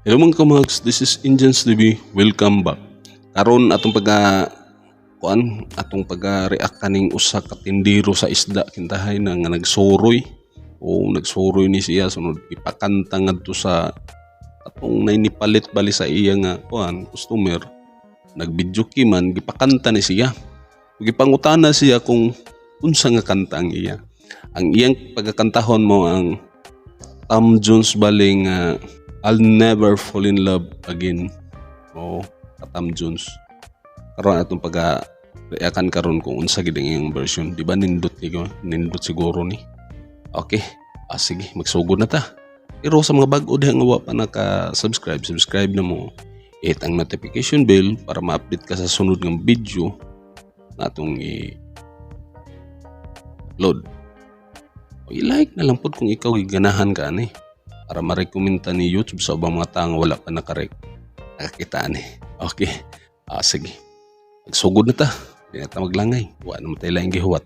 Hello mga kamags, this is Indians TV. Welcome back. Karon atong pagreact kaning usa ka tindero sa isda kintahay na nga nagsuroy. Nagsuroy ni siya sunod ipakanta ngadto sa atong nainipalit bali sa iya nga customer. Nagbidyo man gipakanta ni siya. Gipangutana siya kung unsa nga kanta ang iya. Ang iyang pagkakantahon mo ang Tom Jones baling I'll Never Fall in Love Again. Tom Jones. Karon atong pag-reakan karon kung unsa gid ang version. Di ba nindot siguro ni. Okay. Sige, magsugod na ta. Pero sa mga bag-o diha nga wa pa naka-subscribe, subscribe na mo. Hit ang notification bell para ma-update ka sa sunod ng video na atong i-upload. I-like na lang po kung ikaw giganahan ka ani. Para ma-recommenda ni YouTube sa ubang mga tao wala pa nakakita ni. Okay. Sige. Magsugod na ta. Hindi na ta maglangay. Wala naman tayo lang gihuwat.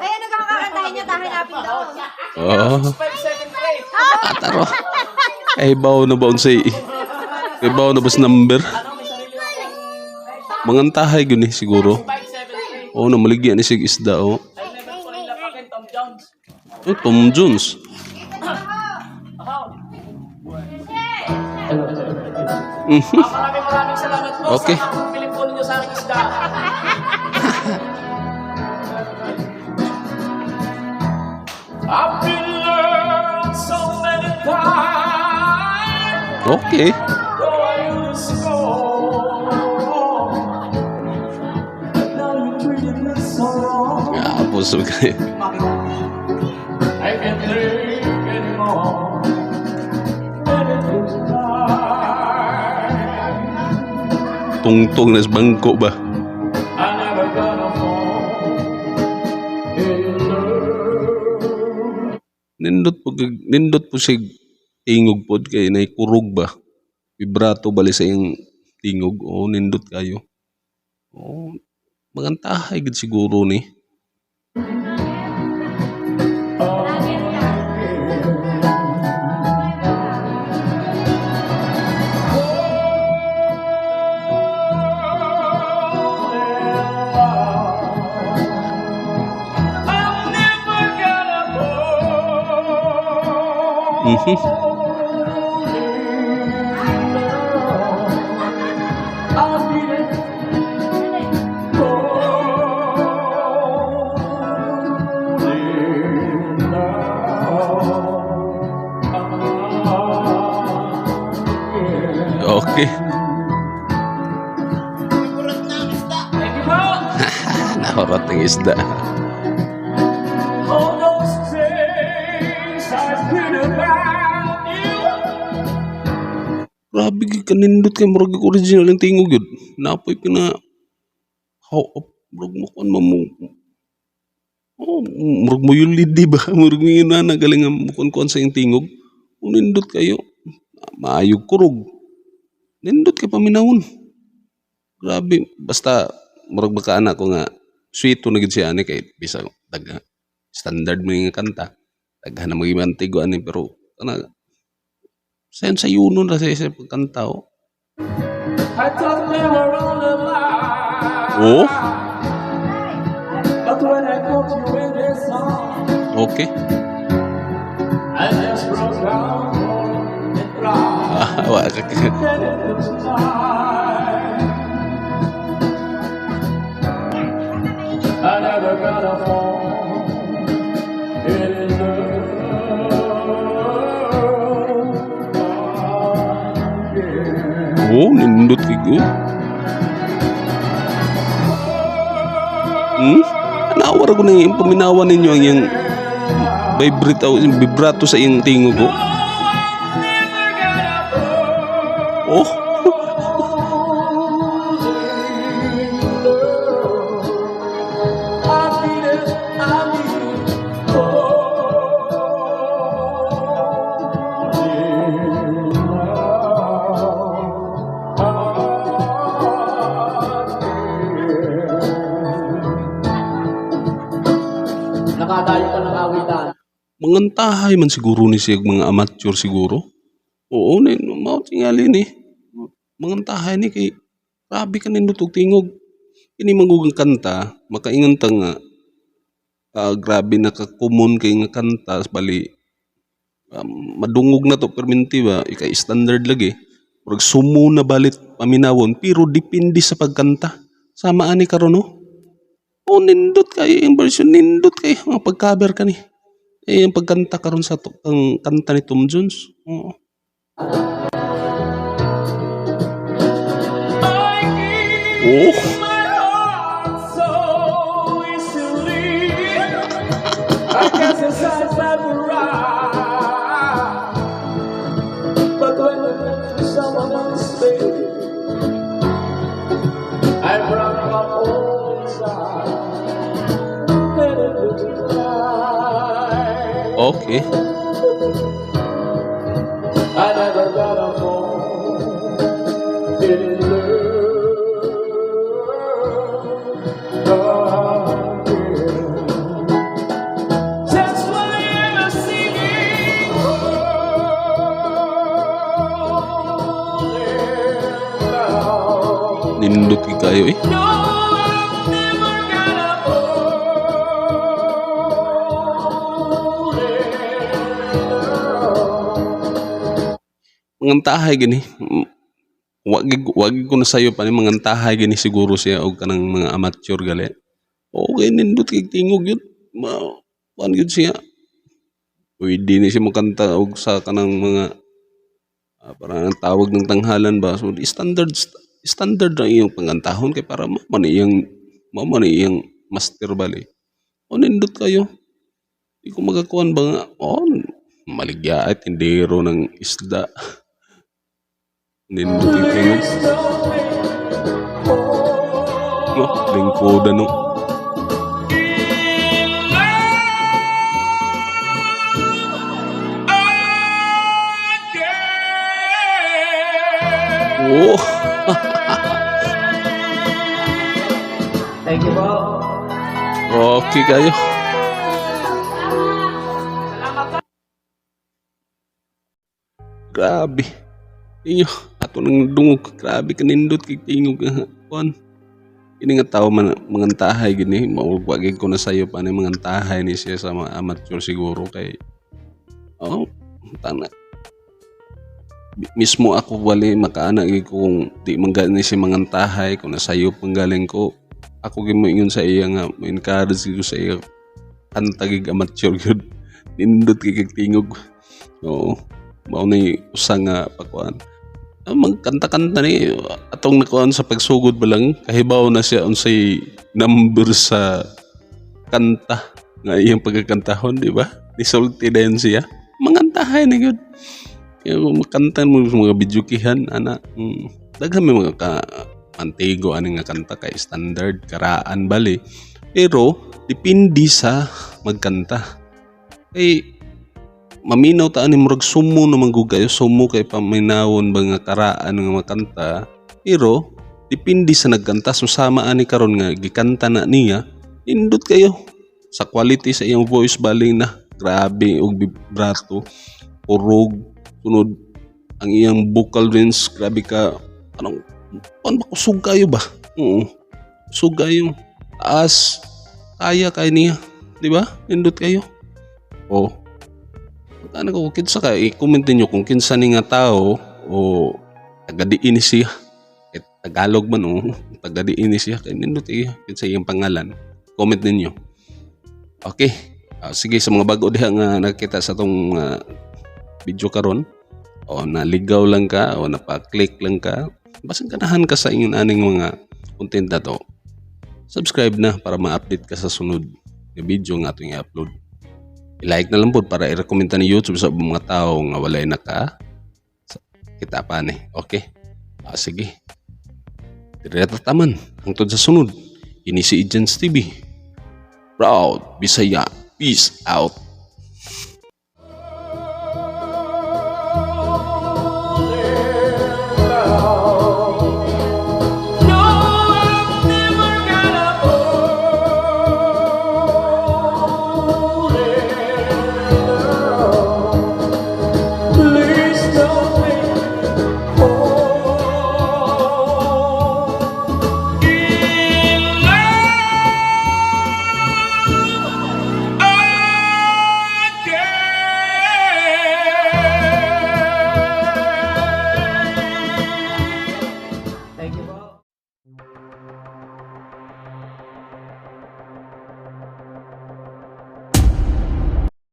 Ayan, nagkakakantahin niya tayo hanapin daw. Ataro. Ibaw na ba unsay? Ibaw na ba sa number? Mangantahay gyud ni siguro. Namaligya ni sig isda Tom Jones. Maraming salamat po Okay. sa pagpiling po ninyo sa aking isda. I've been learned so many times. Okay. Though I used to go. But now you treated me so wrong. Apos okay. I can't take anymore. Anything's right. Tungtong nas bangko ba? I never gonna fall in love. Nindot po sig tingog pod kay nay kurog ba? Vibrato bali sa iyang tingog. Nindot kayo. Magantahay gid siguro ni. Okay. Thank you, bro. Nahorot ng isda. All those days I dreamed about you. Grabe gid kanindot kay murag original ang tingog yun. Napoy pina murag mo kon mo. Murag mo yulid di ba? Murag mo yun na nagaling ang mukon sa iyong tingog. Nindot kayo. Maayog kurog. Nindot kay paminawon. Grabe. Basta murag baka anak ko nga sweet na gid siya ani kay bisa daga standard mo nga kanta. Daghan na magimantigo ani pero sa yuno na sa pagkanta I thought they were all alive. But when I caught you in this song, Okay. I just broke down and cried. Wa ka And it was mine. I never gotta fall in love again. Nindot kay Nawara ko na yung paminawan ninyo ang yung vibrato sa iyong tingog ko. I feel mangantahay man siguro ni siya mga amateur siguro. Oo ni mao tingali ni. Mangantahay ni kay grabe ka nindot og tingog. Kini mangugang kanta makaingon ta nga grabe naka-common kay nga kanta bali madungog na to perminti ba ikay standard lagi. Murag sumo na balit paminawon pero depende sa pagkanta. Sama ani karon no. O nindot kay yung version nindot kay ang pag-cover ka ni. Eh yung pagkanta karon sa ang kanta ni Tom Jones. Oo. Oh. My heart so easily. I guess it's never right. But when you look to someone else, baby, I brought my whole inside. Let it go to cry. Okay. I never got a phone. Didn't learn. Just when I was singing, Nindot kay kayo eh. no, I'm never gonna hold it. Mangantahay gini. Wagi ko na sayo pa ni mangantahay gini siguro siya og kanang mga amateur gali. Okay nindot kay tingog yun. Kuan yun siya. Pwede ni siya makanta og sa kanang mga parang ang tawag ng tanghalan ba. So standard na iyong pangantahon kay para maman iyang master bali. O nindot kayo. Di ko magakuan ba nga. Maligya at tindero ng isda. Nindot yung tingog. Lingkoda no. Oh. Thank you, Bob. Okay kayo. Grabe. Inyo, ato nang dungog. Grabe kanindot kay tingog. Kuan. Ini nga tao man mangantahay gini. Mawagwagin ko na sayo pa ni mangantahay ni siya sa mga amateur siguro kay tana. Mismo ako wali makaana kung di man gani si mangantahay kung nasayo panggaling ko. Ako gimoingon sa iya nga encourage ko sa iya kantagig amateur gyud. Nindot kay tingog. Oo. Mao ni usa nga pakuan. Magkanta-kanta ni atong nakuan sa pagsugod ba lang kahibaw na siya unsay number sa kanta nga iyang pagkakantahon, di ba? Nisulti din siya. Mangantahay na gyud. Yung makanta mo mga bidyukihan ana daghan may mga antigo ani nga kanta kay standard karaan bali pero depende sa magkanta kay maminaw ta ani murag sumo naman gugayo sumo kay paminawon ba nga karaan nga makanta pero depende sa nagkanta susama ani karon nga gikanta na niya indot kayo sa quality sa iyang voice bali na grabe og vibrato purog sunod ang iyang vocal range grabe ka anong kusog kayo ba? Oo. Kusog kayo. Taas. Kaya kayo niya. Di ba? Nindot kayo. O. Ano ko kinsa ka i-comment niyo kung kinsa ni nga tao o tagadiin siya. Tagalog man o tagadiin siya kay nindot kayo kinsa iyang pangalan. Comment ninyo. Okay. Sige sa mga bago diha nga nakita sa tong video karon o naligaw lang ka o napa-click lang ka basang ganahan ka sa inyong aning mga content na to subscribe na para ma-update ka sa sunod na video nga atong i-upload i-like na lang po para i-recommenda ni YouTube sa mga tao nga walay naka kita pa ni okay sige direta taman hangtod sa sunod ini si Ejans TV proud Bisaya peace out.